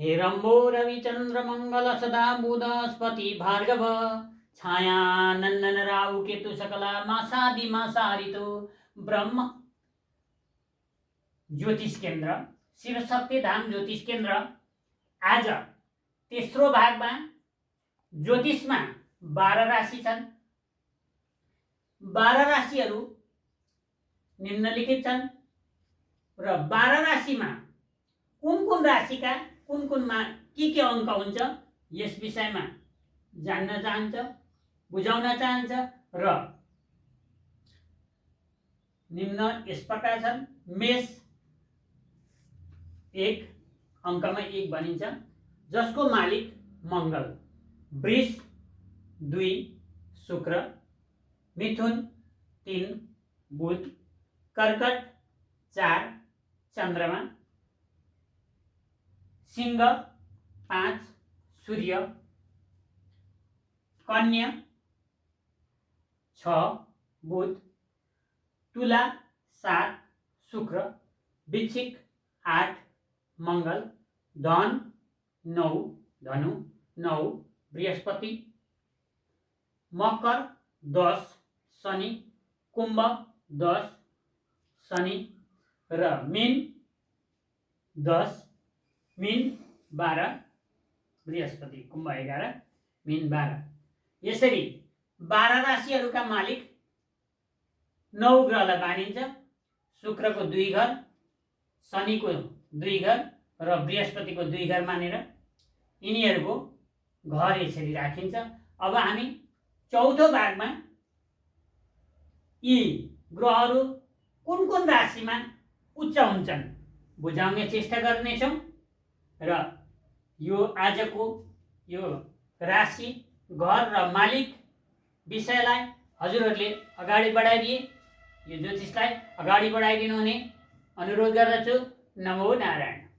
हेरम्बो रविचन्द्र मङ्गल सदा बुधस्पति भार्गव छाया नन्दन राहु केतु सकला मासादि मासारितो ब्रह्म ज्योतिष केन्द्र शिवशक्ति धाम ज्योतिष केन्द्र आज तेस्रो भागमा ज्योतिषमा 12 राशि छन्। 12 राशिहरू निम्नलिखित छन् र 12 राशिमा कुन कुन राशिका कुन कुनमा के अङ्क हुन्छ यस विषयमा जान्न चाहन्छ, बुझाउन चाहन्छ र निम्न यस प्रकार छन्। मेष 1 अङ्कमा 1 भनिन्छ जसको मालिक मङ्गल। वृष 2 शुक्र, मिथुन 3 बुध, कर्कट 4 चन्द्रमा, सिंह 5 सूर्य, कन्या 6 बुध, तुला 7 शुक्र, वृश्चिक 8 मङ्गल, धनु 9 बृहस्पति, मकर 10 शनि, कुम्भ 10 शनि र मीन 12 बृहस्पति, कुम्भ 11 मीन 12। यसरी 12 राशिहरूका मालिक 9 ग्रहलाई मानिन्छ। शुक्रको 2 घर, शनिको 2 घर र बृहस्पतिको 2 घर मानेर यिनीहरूको घर यसरी राखिन्छ। अब हामी चौथो भागमा यी ग्रहहरू कुन कुन राशिमा उच्च हुन्छन् बुझाउने चेष्टा गर्नेछौँ र यो आजको यो राशि, घर र मालिक विषयलाई हजुरहरूले अगाडि बढाइदिए, यो ज्योतिषलाई अगाडि बढाइदिनु हुने अनुरोध गर्दछु। नमो नारायण।